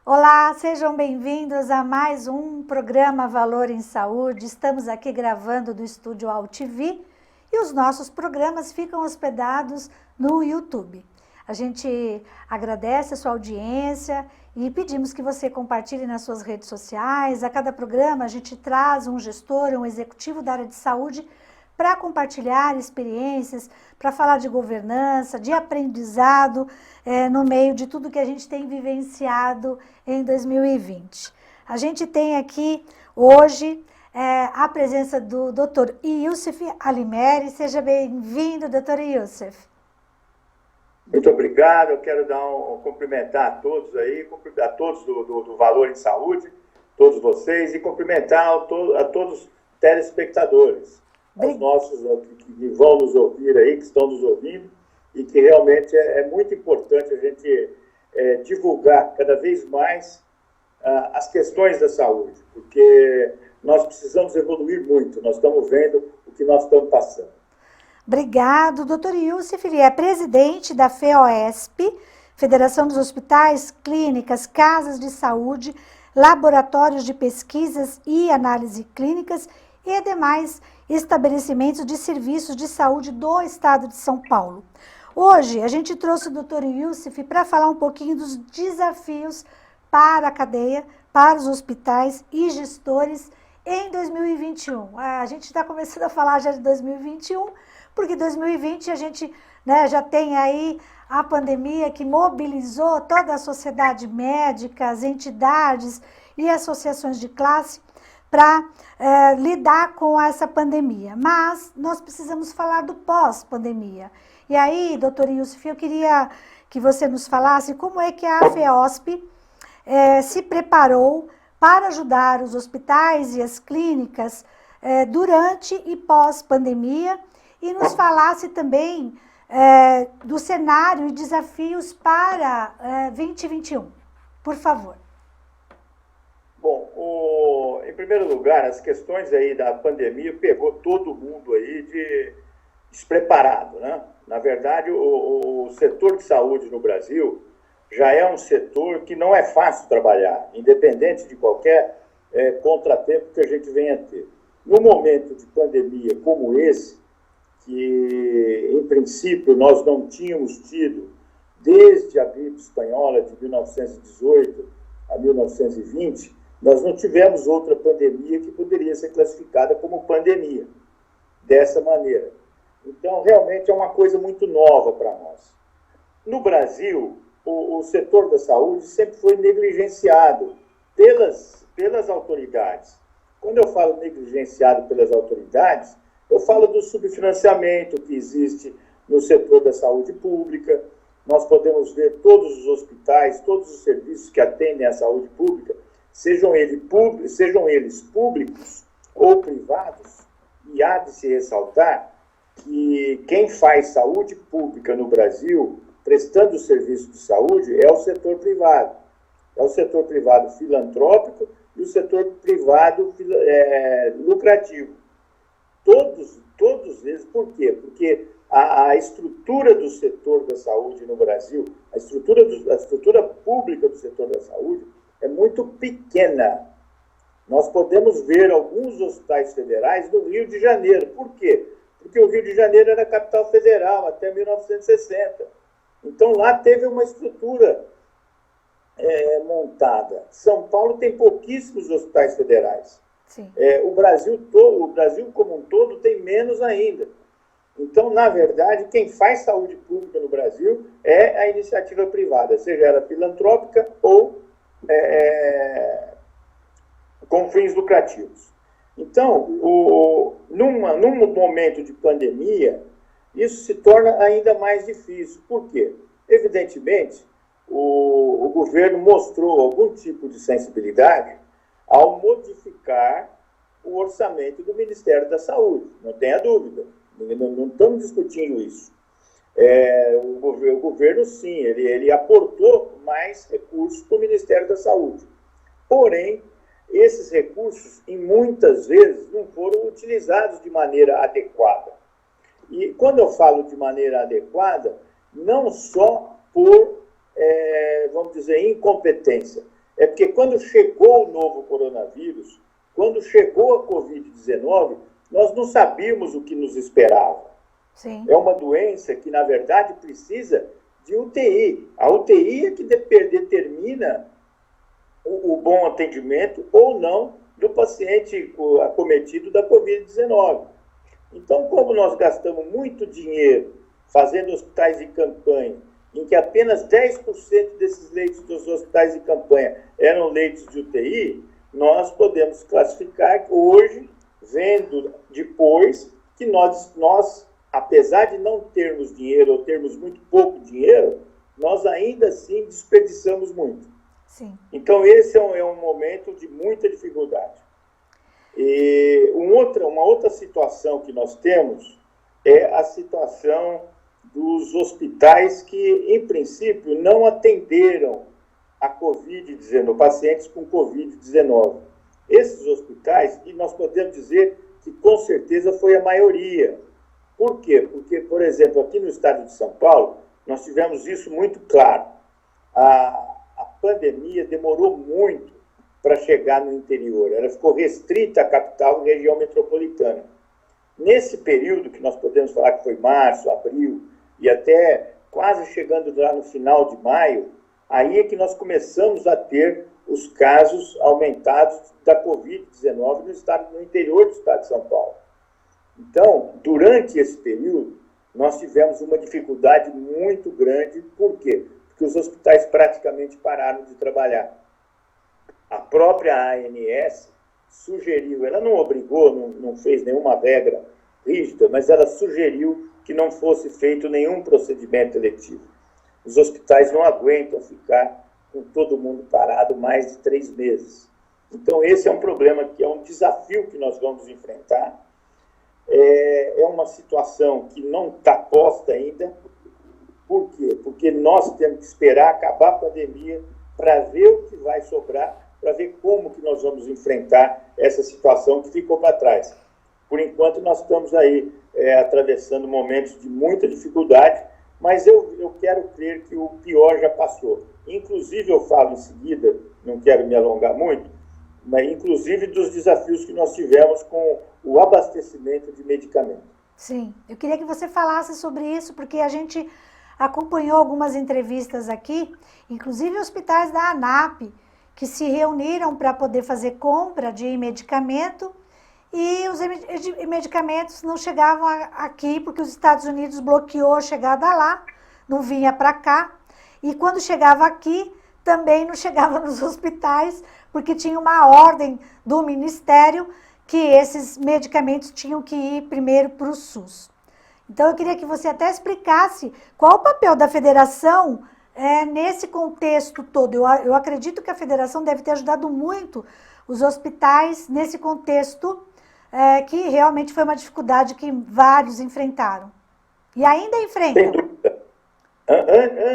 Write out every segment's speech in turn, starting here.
Olá, sejam bem-vindos a mais um programa Valor em Saúde. Estamos aqui gravando do estúdio AltV e os nossos programas ficam hospedados no YouTube. A gente agradece a sua audiência e pedimos que você compartilhe nas suas redes sociais. A cada programa a gente traz um gestor, um executivo da área de saúde para compartilhar experiências, para falar de governança, de aprendizado, no meio de tudo que a gente tem vivenciado em 2020. A gente tem aqui hoje a presença do Dr. Youssef Alimeri. Seja bem-vindo, Dr. Youssef. Muito obrigado, eu quero cumprimentar a todos aí, a todos do Valor em Saúde, todos vocês, e cumprimentar a todos os telespectadores, aos nossos que vão nos ouvir aí, que estão nos ouvindo, e que realmente é muito importante a gente divulgar cada vez mais as questões da saúde, porque nós precisamos evoluir muito, nós estamos vendo o que nós estamos passando. Obrigado. Dr. Youssef, ele é presidente da FEOSP, Federação dos Hospitais, Clínicas, Casas de Saúde, Laboratórios de Pesquisas e Análise Clínicas e demais estabelecimentos de serviços de saúde do Estado de São Paulo. Hoje, a gente trouxe o Dr. Youssef para falar um pouquinho dos desafios para a cadeia, para os hospitais e gestores em 2021. A gente está começando a falar já de 2021, porque 2020 a gente já tem aí a pandemia que mobilizou toda a sociedade médica, as entidades e associações de classe para lidar com essa pandemia. Mas nós precisamos falar do pós-pandemia. E aí, doutor Youssef, eu queria que você nos falasse como é que a FEOSP se preparou para ajudar os hospitais e as clínicas durante e pós-pandemia, e nos falasse também do cenário e desafios para 2021. Por favor. Bom, em primeiro lugar, as questões aí da pandemia pegou todo mundo aí despreparado, né? Na verdade, o setor de saúde no Brasil já é um setor que não é fácil trabalhar, independente de qualquer contratempo que a gente venha ter. No momento de pandemia como esse, que em princípio nós não tínhamos tido desde a gripe espanhola de 1918 a 1920, nós não tivemos outra pandemia que poderia ser classificada como pandemia, dessa maneira. Então, realmente é uma coisa muito nova para nós. No Brasil, o setor da saúde sempre foi negligenciado pelas autoridades. Quando eu falo negligenciado pelas autoridades, eu falo do subfinanciamento que existe no setor da saúde pública. Nós podemos ver todos os hospitais, todos os serviços que atendem à saúde pública, sejam eles públicos ou privados, e há de se ressaltar que quem faz saúde pública no Brasil, prestando serviço de saúde, é o setor privado. É o setor privado filantrópico e o setor privado lucrativo. Todos eles, por quê? Porque a estrutura do setor da saúde no Brasil, a estrutura pública do setor da saúde é muito pequena. Nós podemos ver alguns hospitais federais no Rio de Janeiro. Por quê? Porque o Rio de Janeiro era a capital federal até 1960. Então, lá teve uma estrutura montada. São Paulo tem pouquíssimos hospitais federais. O Brasil como um todo tem menos ainda. Então, na verdade, quem faz saúde pública no Brasil é a iniciativa privada, seja ela filantrópica ou com fins lucrativos. Então, num momento de pandemia, isso se torna ainda mais difícil. Por quê? Evidentemente, o governo mostrou algum tipo de sensibilidade ao modificar o orçamento do Ministério da Saúde, não tenha dúvida, não estamos discutindo isso. O governo, sim, ele aportou mais recursos para o Ministério da Saúde. Porém, esses recursos, muitas vezes, não foram utilizados de maneira adequada. E quando eu falo de maneira adequada, não só por, vamos dizer, incompetência. É porque quando chegou o novo coronavírus, quando chegou a Covid-19, nós não sabíamos o que nos esperava. Sim. É uma doença que, na verdade, precisa de UTI. A UTI é que determina o bom atendimento ou não do paciente acometido da Covid-19. Então, como nós gastamos muito dinheiro fazendo hospitais de campanha, em que apenas 10% desses leitos dos hospitais de campanha eram leitos de UTI, nós podemos classificar hoje, vendo depois, que nós, apesar de não termos dinheiro ou termos muito pouco dinheiro, nós ainda assim desperdiçamos muito. Sim. Então, esse é um momento de muita dificuldade. E uma outra situação que nós temos é a situação dos hospitais que, em princípio, não atenderam a Covid-19, pacientes com Covid-19. Esses hospitais, e nós podemos dizer que com certeza foi a maioria. Por quê? Porque, por exemplo, aqui no estado de São Paulo, nós tivemos isso muito claro. A pandemia demorou muito para chegar no interior. Ela ficou restrita à capital e região metropolitana. Nesse período, que nós podemos falar que foi março, abril, e até quase chegando lá no final de maio, aí é que nós começamos a ter os casos aumentados da Covid-19 no interior do estado de São Paulo. Então, durante esse período, nós tivemos uma dificuldade muito grande. Por quê? Porque os hospitais praticamente pararam de trabalhar. A própria ANS sugeriu, ela não obrigou, não fez nenhuma regra rígida, mas ela sugeriu que não fosse feito nenhum procedimento eletivo. Os hospitais não aguentam ficar com todo mundo parado mais de 3 meses. Então, esse é um problema, que é um desafio que nós vamos enfrentar. É uma situação que não está posta ainda. Por quê? Porque nós temos que esperar acabar a pandemia para ver o que vai sobrar, para ver como que nós vamos enfrentar essa situação que ficou para trás. Por enquanto, nós estamos aí atravessando momentos de muita dificuldade, mas eu quero crer que o pior já passou. Inclusive, eu falo em seguida, não quero me alongar muito, mas inclusive dos desafios que nós tivemos com o abastecimento de medicamentos. Sim, eu queria que você falasse sobre isso, porque a gente acompanhou algumas entrevistas aqui, inclusive hospitais da ANAP, que se reuniram para poder fazer compra de medicamento, e os medicamentos não chegavam aqui, porque os Estados Unidos bloqueou a chegada lá, não vinha para cá, e quando chegava aqui, também não chegava nos hospitais, porque tinha uma ordem do Ministério que esses medicamentos tinham que ir primeiro para o SUS. Então, eu queria que você até explicasse qual o papel da federação nesse contexto todo. Eu acredito que a federação deve ter ajudado muito os hospitais nesse contexto, que realmente foi uma dificuldade que vários enfrentaram. E ainda enfrentam. Sem dúvida.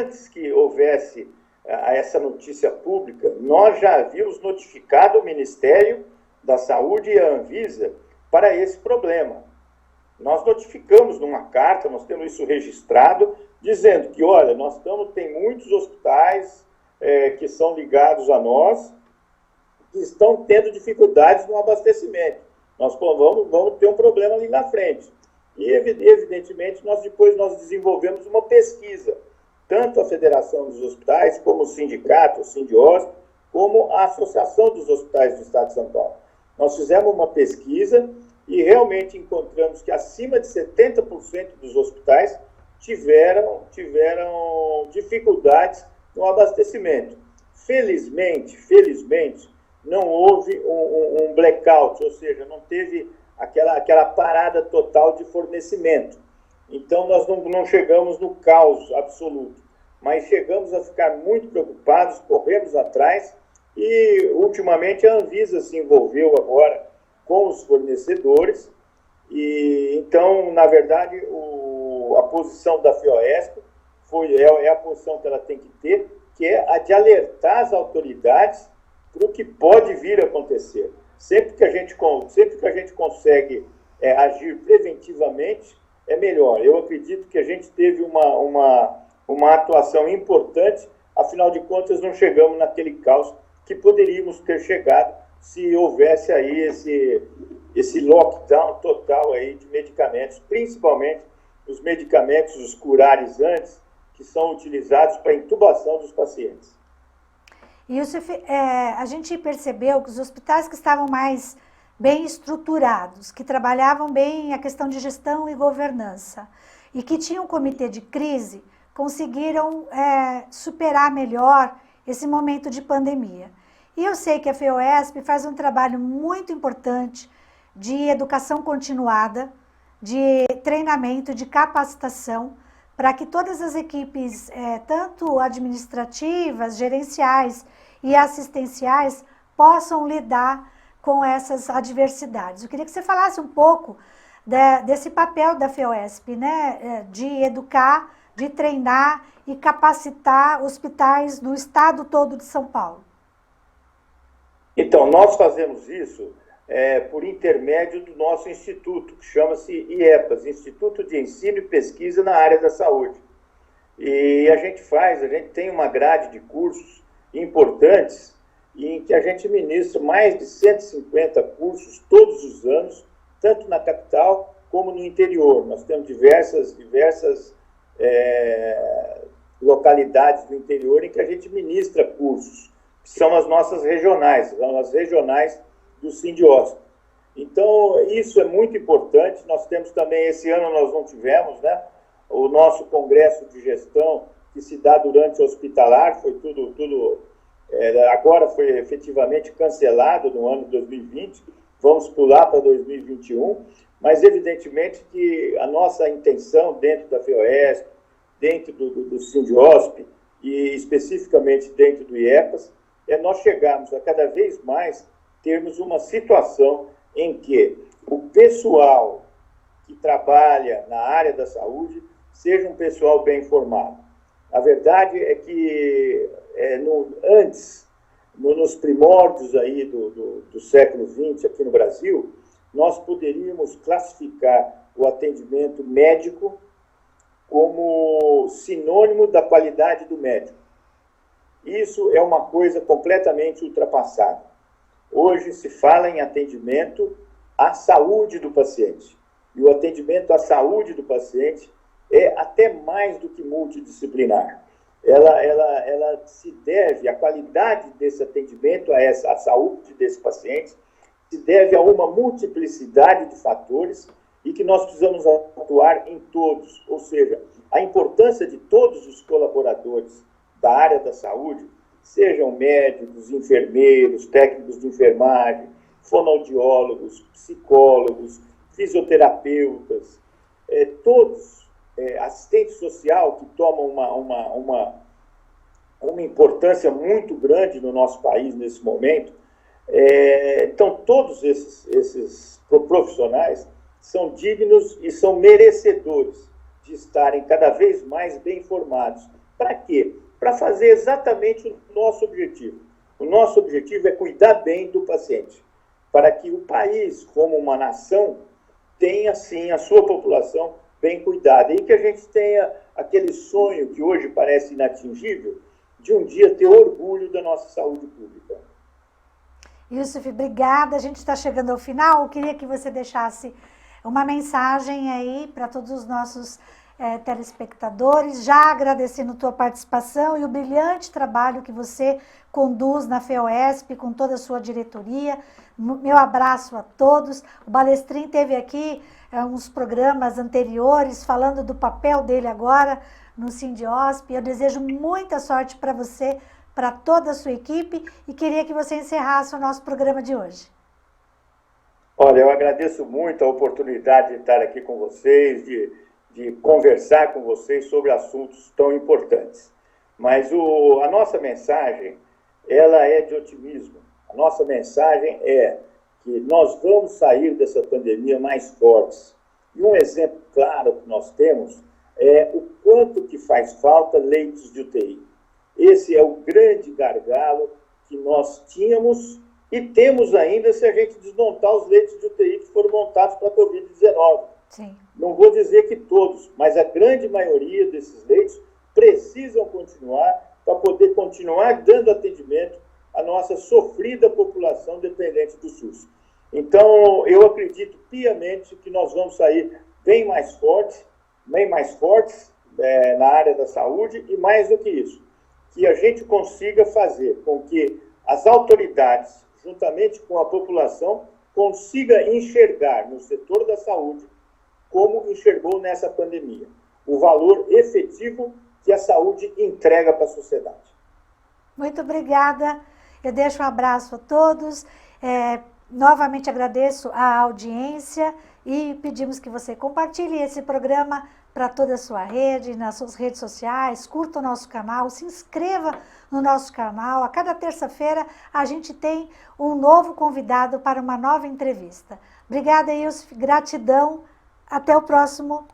Antes que houvesse essa notícia pública, nós já havíamos notificado o Ministério da Saúde e a Anvisa para esse problema. Nós notificamos numa carta, nós temos isso registrado, dizendo que, olha, tem muitos hospitais que são ligados a nós, que estão tendo dificuldades no abastecimento. Nós vamos ter um problema ali na frente. E, evidentemente, nós desenvolvemos uma pesquisa, tanto a Federação dos Hospitais, como o sindicato, o Sindiosp, como a Associação dos Hospitais do Estado de São Paulo. Nós fizemos uma pesquisa e realmente encontramos que acima de 70% dos hospitais tiveram dificuldades no abastecimento. Felizmente, não houve um blackout, ou seja, não teve aquela parada total de fornecimento. Então, nós não chegamos no caos absoluto, mas chegamos a ficar muito preocupados, corremos atrás e, ultimamente, a Anvisa se envolveu agora com os fornecedores. E, então, na verdade, a posição da FEOESP é a posição que ela tem que ter, que é a de alertar as autoridades para o que pode vir a acontecer. Sempre que a gente consegue agir preventivamente, é melhor. Eu acredito que a gente teve uma atuação importante, afinal de contas, não chegamos naquele caos que poderíamos ter chegado se houvesse aí esse lockdown total aí de medicamentos, principalmente os medicamentos, os curarizantes, que são utilizados para a intubação dos pacientes. Yusuf, a gente percebeu que os hospitais que estavam mais bem estruturados, que trabalhavam bem a questão de gestão e governança, e que tinham um comitê de crise, conseguiram superar melhor esse momento de pandemia. E eu sei que a FEOESP faz um trabalho muito importante de educação continuada, de treinamento, de capacitação, para que todas as equipes, tanto administrativas, gerenciais e assistenciais, possam lidar com essas adversidades. Eu queria que você falasse um pouco desse papel da FEOESP, né, de educar, de treinar e capacitar hospitais no estado todo de São Paulo. Então, nós fazemos isso por intermédio do nosso instituto, que chama-se IEPAS, Instituto de Ensino e Pesquisa na Área da Saúde. E a gente tem uma grade de cursos importantes em que a gente ministra mais de 150 cursos todos os anos, tanto na capital como no interior. Nós temos diversas localidades do interior em que a gente ministra cursos, que são as nossas regionais, são as regionais do Sindiosp. Então, isso é muito importante. Nós temos também, esse ano nós não tivemos, né, o nosso congresso de gestão, que se dá durante o hospitalar, foi agora foi efetivamente cancelado no ano 2020, vamos pular para 2021, mas evidentemente que a nossa intenção dentro da FEOESP, dentro do Sindiosp e especificamente dentro do IEPAS, é nós chegarmos a cada vez mais termos uma situação em que o pessoal que trabalha na área da saúde seja um pessoal bem formado. A verdade é que nos primórdios aí do século XX aqui no Brasil, nós poderíamos classificar o atendimento médico como sinônimo da qualidade do médico. Isso é uma coisa completamente ultrapassada. Hoje se fala em atendimento à saúde do paciente. E o atendimento à saúde do paciente é até mais do que multidisciplinar. Ela se deve, a qualidade desse atendimento, à saúde desse paciente, se deve a uma multiplicidade de fatores e que nós precisamos atuar em todos. Ou seja, a importância de todos os colaboradores da área da saúde, sejam médicos, enfermeiros, técnicos de enfermagem, fonoaudiólogos, psicólogos, fisioterapeutas, todos, assistente social, que tomam uma importância muito grande no nosso país nesse momento. Então, todos esses profissionais são dignos e são merecedores de estarem cada vez mais bem informados. Para quê? Para fazer exatamente o nosso objetivo. O nosso objetivo é cuidar bem do paciente, para que o país, como uma nação, tenha, sim, a sua população bem cuidada. E que a gente tenha aquele sonho que hoje parece inatingível, de um dia ter orgulho da nossa saúde pública. Yusuf, obrigada. A gente está chegando ao final. Eu queria que você deixasse uma mensagem aí para todos os nossos telespectadores, já agradecendo a tua participação e o brilhante trabalho que você conduz na FEOESP com toda a sua diretoria. Meu abraço a todos. O Balestrin teve aqui uns programas anteriores falando do papel dele agora no Sindiosp. Eu desejo muita sorte para você, para toda a sua equipe, e queria que você encerrasse o nosso programa de hoje. Olha, eu agradeço muito a oportunidade de estar aqui com vocês, de conversar com vocês sobre assuntos tão importantes. Mas a nossa mensagem, ela é de otimismo. A nossa mensagem é que nós vamos sair dessa pandemia mais fortes. E um exemplo claro que nós temos é o quanto que faz falta leitos de UTI. Esse é o grande gargalo que nós tínhamos e temos ainda se a gente desmontar os leitos de UTI que foram montados para a Covid-19. Sim. Não vou dizer que todos, mas a grande maioria desses leitos precisam continuar para poder continuar dando atendimento a nossa sofrida população dependente do SUS. Então, eu acredito piamente que nós vamos sair bem mais fortes na área da saúde e, mais do que isso, que a gente consiga fazer com que as autoridades, juntamente com a população, consiga enxergar no setor da saúde como enxergou nessa pandemia, o valor efetivo que a saúde entrega para a sociedade. Muito obrigada. Eu deixo um abraço a todos. Novamente agradeço a audiência e pedimos que você compartilhe esse programa para toda a sua rede, nas suas redes sociais, curta o nosso canal, se inscreva no nosso canal. A cada terça-feira a gente tem um novo convidado para uma nova entrevista. Obrigada, Ilse, gratidão. Até o próximo